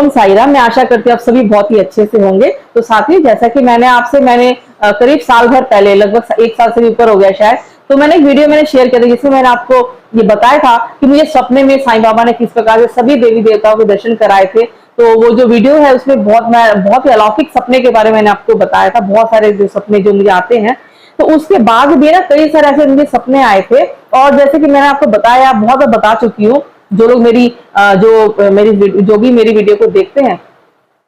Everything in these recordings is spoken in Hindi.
ओम साई राम। मैं आशा करती हूँ आप सभी बहुत ही अच्छे से होंगे। तो साथियों, जैसा कि मैंने करीब साल भर पहले, लगभग 1 साल से भी ऊपर हो गया शायद, तो मैंने एक वीडियो शेयर किया था जिसमें मैंने आपको ये बताया था कि मुझे सपने में साईं बाबा ने किस प्रकार से सभी देवी देवताओं के दर्शन कराए थे। तो वो जो वीडियो है उसमें बहुत ही अलौकिक सपने के बारे में मैंने आपको बताया था, बहुत सारे जो सपने जो मुझे आते हैं। तो उसके बाद भी ना कई सारे ऐसे मुझे सपने आए थे, और जैसे कि मैंने आपको बताया, बहुत बार बता चुकी हूँ, जो लोग जो भी मेरी वीडियो को देखते हैं,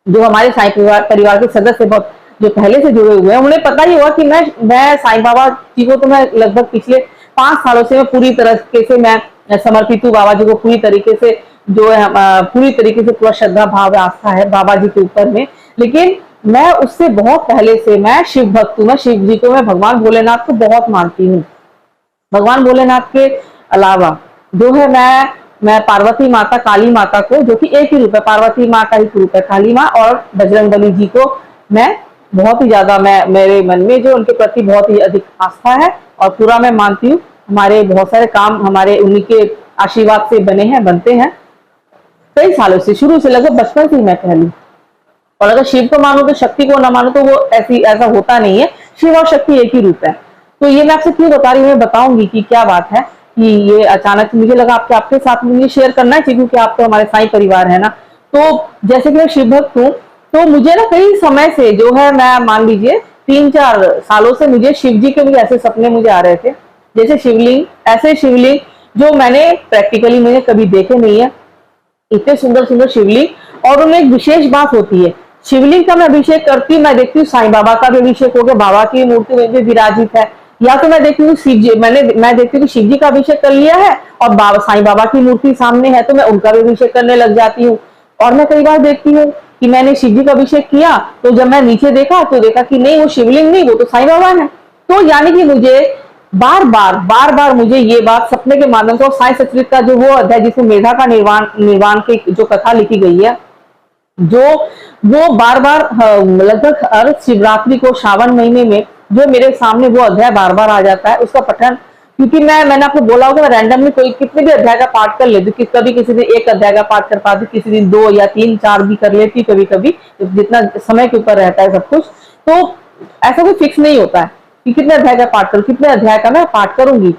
जो हमारे साईं परिवार के सदस्य बहुत जो पहले से जुड़े हुए हैं, उन्हें पता ही होगा कि मैं साईं बाबा जी को तो मैं लगभग पिछले 5 सालों से मैं पूरी तरीके से मैं समर्पित हूँ बाबा जी को। पूरी तरीके से जो है पूरी तरीके से पूरा श्रद्धा भाव आस्था है बाबा जी के ऊपर में। लेकिन मैं उससे बहुत पहले से मैं शिव भक्त हूँ। मैं शिव जी को, मैं भगवान भोलेनाथ को बहुत मानती हूँ। भगवान भोलेनाथ के अलावा जो है मैं पार्वती माता, काली माता को, जो कि एक ही रूप है, पार्वती माँ का ही रूप है काली माँ, और बजरंगबली जी को मैं बहुत ही ज्यादा, मेरे मन में जो उनके प्रति बहुत ही अधिक आस्था है, और पूरा मैं मानती हूँ। हमारे बहुत सारे काम हमारे उन्हीं के आशीर्वाद से बनते हैं कई सालों से, शुरू से, लगभग बचपन से ही मैं कह लूं। और अगर शिव को मानो तो शक्ति को ना मानो तो वो ऐसा होता नहीं है। शिव और शक्ति एक ही रूप है। तो ये मैं आपसे क्यों बता रही हूँ, मैं बताऊंगी कि क्या बात है कि ये अचानक मुझे लगा आपके साथ मुझे शेयर करना चाहिए, क्योंकि आप तो हमारे साईं परिवार है ना। तो जैसे कि मैं शिव भक्त हूँ, तो मुझे ना कई समय से जो है, मैं मान लीजिए 3-4 सालों से मुझे शिव जी के भी ऐसे सपने मुझे आ रहे थे, जैसे शिवलिंग, ऐसे शिवलिंग जो मैंने प्रैक्टिकली मुझे कभी देखे नहीं है। इतने सुंदर सुंदर शिवलिंग, और उनमें एक विशेष बात होती है, शिवलिंग का मैं अभिषेक करती हूँ, मैं देखती हूँ साईं बाबा का भी अभिषेक हो गया, बाबा की मूर्ति में भी विराजित है, या तो मैं देखती हूँ शिव जी, मैं देखती हूँ कि शिव जी का अभिषेक कर लिया है और साईं बाबा की मूर्ति सामने है, तो मैं उनका भी अभिषेक करने लग जाती हूँ। और मैं कई बार देखती हूँ कि मैंने शिव जी का अभिषेक किया, तो जब मैं नीचे देखा तो देखा कि नहीं, वो शिवलिंग नहीं, वो तो साईं बाबा है। तो यानी कि मुझे बार बार मुझे ये बात सपने के माध्यम से, और साईं सचरित का जो वो अध्याय जिसमें मेधा का निर्वाण की जो कथा लिखी गई है, जो वो बार बार लगभग हर शिवरात्रि को श्रावण महीने में जो मेरे सामने वो अध्याय बार बार आ जाता है, उसका पठन। क्योंकि मैंने आपको बोला होगा, मैं रैंडमली कोई कितने भी अध्याय का पाठ कर लेती हूँ, कभी किसी दिन 1 अध्याय का पाठ कर पाती, किसी दिन 2 या 3, 4 भी कर लेती, कभी कभी जितना समय के ऊपर रहता है सब कुछ। तो ऐसा कोई फिक्स नहीं होता है कि कितने अध्याय का पाठ करूँ, कितने अध्याय का मैं पाठ करूंगी।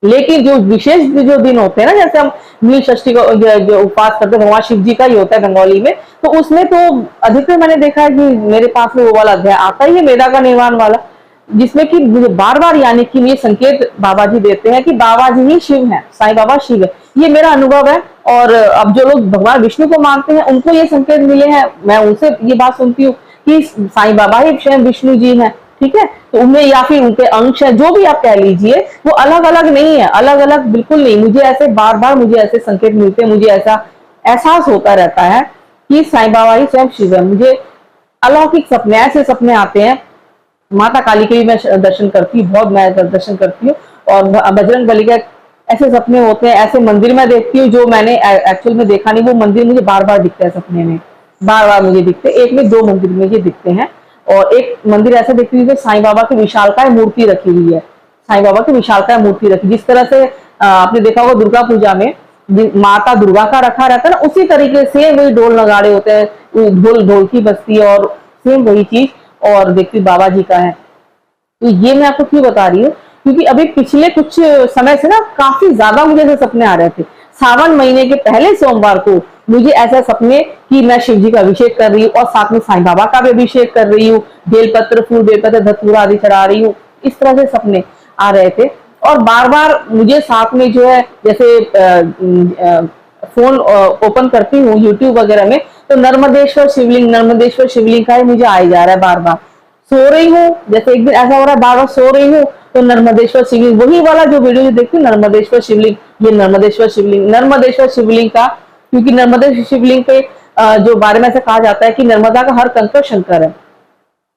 लेकिन जो विशेष जो दिन होते हैं ना, जैसे हम नील षष्ठी को जो उपवास करते हैं, भगवान शिव जी का ही होता है बंगाली में, तो उसमें तो अधिकतर मैंने देखा है कि मेरे पास में वो वाला अध्याय आता ही है, मेधा का निर्वाण वाला, जिसमें कि मुझे बार बार, यानी कि ये संकेत बाबा जी देते हैं कि बाबा जी ही शिव है, साईं बाबा शिव है। ये मेरा अनुभव है। और अब जो लोग भगवान विष्णु को मानते हैं, उनको ये संकेत मिले हैं, मैं उनसे ये बात सुनती हूँ कि साईं बाबा ही स्वयं विष्णु जी हैं। ठीक है, तो उनमें या फिर उनके अंश है, जो भी आप कह लीजिए, वो अलग अलग नहीं है, अलग अलग बिल्कुल नहीं। मुझे ऐसे बार बार मुझे ऐसे संकेत मिलते हैं, मुझे ऐसा एहसास होता रहता है कि साईं बाबा ही स्वयं शिव है। मुझे अलौकिक सपने, ऐसे सपने आते हैं। माता काली के भी मैं दर्शन करती हूँ, बहुत मैं दर्शन करती हूँ, और बजरंग बली के ऐसे सपने होते हैं। ऐसे मंदिर में देखती हूँ जो मैंने एक्चुअल में देखा नहीं, वो मंदिर मुझे बार बार दिखता है सपने में, बार बार मुझे दिखते, 1 में 2 मंदिर मुझे दिखते हैं। और एक मंदिर ऐसा देखती हूँ साईं बाबा की विशालकाय मूर्ति रखी हुई है, साईं बाबा की विशालकाय मूर्ति रखी, जिस तरह से आपने देखा होगा दुर्गा पूजा में माता दुर्गा का रखा रहता है ना, उसी तरीके से वही ढोल नगाड़े होते हैं, ढोल की बस्ती, और सेम वही चीज और देखती बाबा जी का है। तो ये मैं आपको क्यों बता रही हूँ, क्योंकि अभी पिछले कुछ समय से ना काफी ज्यादा मुझे ऐसे सपने आ रहे थे। सावन महीने के पहले सोमवार को मुझे ऐसा सपने कि मैं शिव जी का अभिषेक कर रही हूँ, और साथ में साईं बाबा का भी अभिषेक कर रही हूँ, बेलपत्र, फूल, बेलपत्र, धतूरा आदि चढ़ा रही हूँ, इस तरह से सपने आ रहे थे। और बार बार मुझे साथ में जो है, जैसे फोन ओपन करती हूँ यूट्यूब वगैरह में, तो नर्मदेश्वर शिवलिंग का ही मुझे आ जा रहा है बार बार। सो रही हूँ, जैसे एक दिन ऐसा हो रहा है, बार बार सो रही हूँ तो नर्मदेश्वर शिवलिंग, वही वाला जो वीडियो देखती हूँ, नर्मदेश्वर शिवलिंग, ये नर्मदेश्वर शिवलिंग का, क्योंकि नर्मदेश्वर शिवलिंग पे जो बारे में ऐसा कहा जाता है कि नर्मदा का हर कंकर शंकर है।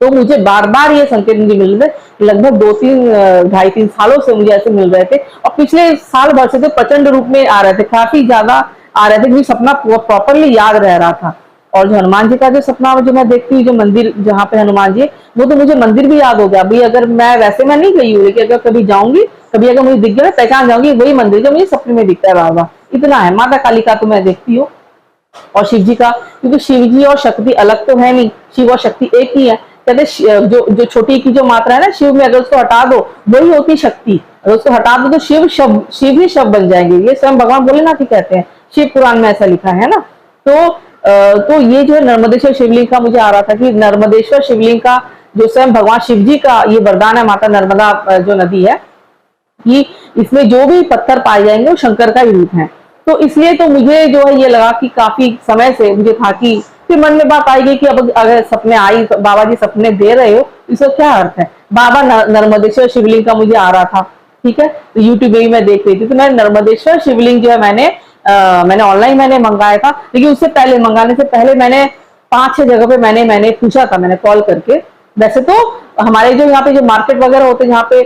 तो मुझे बार बार ये संकेत मुझे मिल रहे, लगभग 2-3 सालों से मुझे ऐसे मिल रहे थे, और पिछले साल भर से तो प्रचंड रूप में आ रहे थे, काफी ज्यादा आ रहे थे, मुझे सपना प्रॉपरली याद रह रहा था। और जो हनुमान जी का जो सपना जो मैं देखती हूँ, जो मंदिर जहाँ पे हनुमान जी, वो तो मुझे मंदिर भी याद हो गया भाई। अगर मैं वैसे मैं नहीं गई हूँ, लेकिन अगर कभी जाऊंगी, कभी अगर मुझे दिख गया, पहचान जाऊंगी वही मंदिर जो मुझे सपने में दिखता है बाबा। इतना है। माता काली का तो मैं देखती हूँ, और शिव जी का, क्योंकि शिव जी और शक्ति अलग तो है नहीं, शिव और शक्ति एक ही है। कहते जो छोटी की जो मात्रा है ना शिव में, अगर उसको हटा दो वही होती शक्ति, अगर उसको हटा दो तो शिव ही शब्द बन जाएंगे। ये स्वयं भगवान भोलेनाथ ही कहते हैं, शिव पुराण में ऐसा लिखा है ना। तो ये जो है नर्मदेश्वर शिवलिंग का मुझे आ रहा था कि नर्मदेश्वर शिवलिंग का जो स्वयं भगवान शिव जी का ये वरदान है, माता नर्मदा जो नदी है, कि इसमें जो भी पत्थर पाए जाएंगे वो शंकर का ही रूप है। तो इसलिए तो मुझे जो है ये लगा कि काफी समय से मुझे था कि फिर मन में बात आएगी कि अब अगर सपने आई, बाबा जी सपने दे रहे हो, इसका क्या अर्थ है। बाबा नर्मदेश्वर शिवलिंग का मुझे आ रहा था, ठीक है, तो यूट्यूब में भी मैं देख रही थी, तो मैं नर्मदेश्वर शिवलिंग जो है मैंने ऑनलाइन मैंने मंगाया था। लेकिन उससे पहले, मंगाने से पहले मैंने 5-6 जगह पे मैंने पूछा था, मैंने कॉल करके। वैसे तो हमारे जो यहाँ पे जो मार्केट वगैरह होते हैं जहाँ पे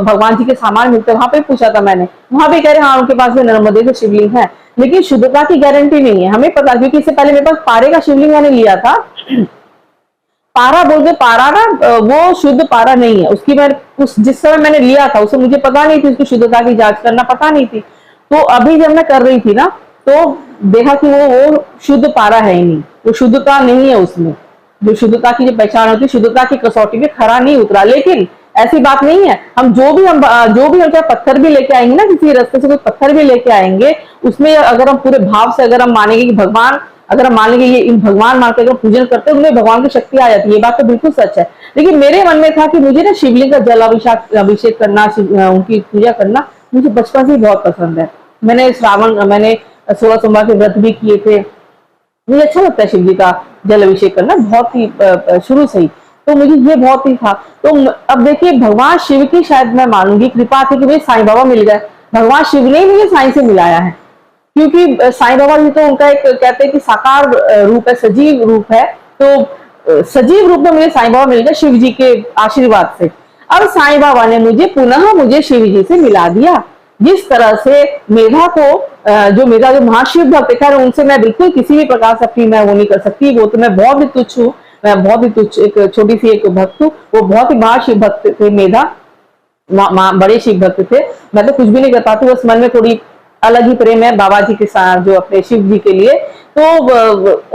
भगवान जी के सामान मिलते हैं, वहां पे पूछा था मैंने, वहां पे कह रहे हाँ उनके पास नर्मदे का शिवलिंग है, लेकिन शुद्धता की गारंटी नहीं है हमें पता, क्योंकि इससे पहले मेरे पास पारे का शिवलिंग मैंने लिया था। पारा बोल के, पारा ना वो शुद्ध पारा नहीं है, उसकी मैं जिस समय मैंने लिया था उसे मुझे पता नहीं थी, उसकी शुद्धता की जांच करना पता नहीं थी। तो अभी जब मैं कर रही थी ना, तो देखा कि वो शुद्ध पारा है ही नहीं, वो शुद्धता नहीं है उसमें, जो शुद्धता की जो पहचान होती है, शुद्धता की कसौटी पे खरा नहीं उतरा। लेकिन ऐसी बात नहीं है, हम जो भी हम चाहे पत्थर भी लेके आएंगे ना, किसी रास्ते से कोई पत्थर भी लेके आएंगे, उसमें अगर हम पूरे भाव से अगर हम मानेंगे कि भगवान, अगर हम मान लेंगे ये इन भगवान मान के अगर पूजन करते हैं, उनमें भगवान की शक्ति आ जाती है, ये बात तो बिल्कुल सच है। लेकिन मेरे मन में था कि मुझे ना शिवलिंग का जल अभिषेक करना, उनकी पूजा करना मुझे बचपन से ही बहुत पसंद है। मैंने 16 सोमवार के व्रत भी किए थे, मुझे अच्छा लगता है शिव जी का जल अभिषेक करना, बहुत ही शुरू से ही, तो मुझे ये बहुत ही था। तो अब देखिए, भगवान शिव की शायद मैं मानूंगी कृपा थी कि मुझे साईं बाबा मिल गए। भगवान शिव ने मुझे साईं से मिलाया है, क्योंकि साईं बाबा जी तो उनका एक कहते हैं कि साकार रूप है, सजीव रूप है। तो सजीव रूप में मुझे साईं बाबा मिल गए शिव जी के आशीर्वाद से। अब साईं बाबा ने मुझे शिव जी से मिला दिया। जिस तरह से मेधा को जो महाशिव भक्त है, उनसे मैं बिल्कुल किसी भी प्रकार से अपनी मैं वो नहीं कर सकती, वो तो मैं बहुत ही तुच्छ हूँ, मैं बहुत ही तुच्छ एक छोटी सी एक भक्त हूँ। वो बहुत ही महाशिव भक्त थे मेधा, बड़े शिव भक्त थे। मैं तो कुछ भी नहीं कर पाती, बस मन में थोड़ी अलग ही प्रेम है बाबा जी के साथ, जो अपने शिव जी के लिए। तो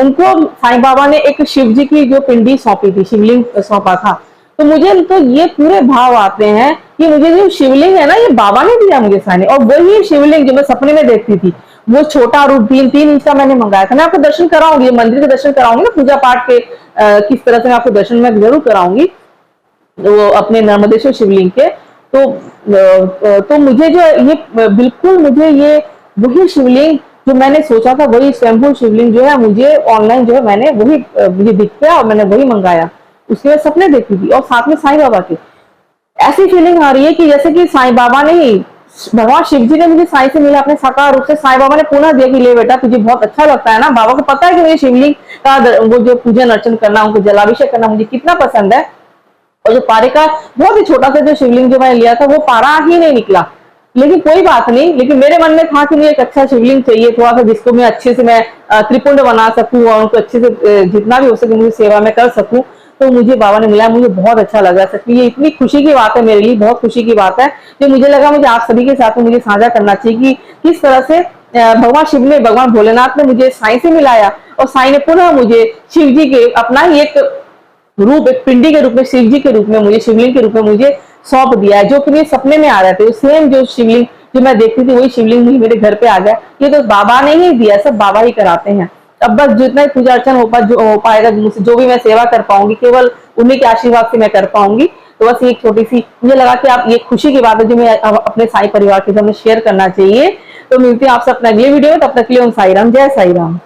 उनको साईं बाबा ने एक शिव जी की जो पिंडी सौंपी थी, शिवलिंग सौंपा था। तो मुझे तो ये पूरे भाव आते हैं कि मुझे जो शिवलिंग है ना, ये बाबा ने दिया मुझे साईं ने, और वही शिवलिंग जो मैं सपने में देखती थी, वो छोटा रूप 3 इंच का मैंने मंगाया था। मैं आपको दर्शन कराऊंगी, मंदिर के दर्शन कराऊंगी ना, पूजा पाठ के किस तरह से मैं आपको दर्शन मैं जरूर कराऊंगी, वो अपने नर्मदेश्वर शिवलिंग के। तो मुझे जो ये बिल्कुल मुझे ये वही शिवलिंग जो मैंने सोचा था, वही स्वयंभू शिवलिंग जो है मुझे ऑनलाइन जो है मैंने वही मुझे दिख गया और मैंने वही मंगाया। उसके बाद सपने देखी थी और साथ में साईं बाबा की ऐसी फीलिंग आ रही है कि जैसे कि साईं बाबा ने ही, भगवान शिव जी ने मुझे साईं से मिला अपने साकार रूप से। साईं बाबा ने पुनः दिया कि ले बेटा, तुझे बहुत अच्छा लगता है ना। बाबा को पता है कि मुझे शिवलिंग का वो जो पूजन अर्चन करना, उनको जलाभिषेक करना मुझे कितना पसंद है। और जो पारे का बहुत ही छोटा सा जो शिवलिंग जो मैंने लिया था, वो पारा ही नहीं निकला, लेकिन कोई बात नहीं। लेकिन मेरे मन में था कि मुझे एक अच्छा शिवलिंग चाहिए, थोड़ा सा जिसको मैं अच्छे से मैं त्रिपुंड बना सकूं और उनको अच्छे से जितना भी हो सके मुझे सेवा में कर सकूं। तो मुझे बाबा ने मिला, मुझे बहुत अच्छा लगा। सच्ची ये इतनी खुशी की बात है मेरे लिए, बहुत खुशी की बात है, जो मुझे लगा मुझे आप सभी के साथ में मुझे साझा करना चाहिए कि किस तरह से भगवान शिव ने, भगवान भोलेनाथ ने मुझे साईं से मिलाया और साईं ने पुनः मुझे शिव जी के अपना ही एक रूप, एक पिंडी के रूप में, शिव जी के रूप में मुझे, शिवलिंग के रूप में मुझे सौंप दिया है, जो कि मेरे सपने में आ रहे थे। सेम जो शिवलिंग जो मैं देखती थी, वही शिवलिंग मुझे मेरे घर पे आ गया। ये तो बाबा ने ही दिया, सब बाबा ही कराते हैं। अब बस जितना ही पूजा अर्चन हो पाएगा, जो भी मैं सेवा कर पाऊंगी, केवल उन्हीं के आशीर्वाद से मैं कर पाऊंगी। तो बस ये छोटी सी मुझे लगा कि आप ये खुशी की बात है जो मैं अपने साईं परिवार के सामने शेयर करना चाहिए। तो मिलती हूँ आपसे अपना अगले वीडियो में, तब तक के लिए ओम साई राम, जय साई राम।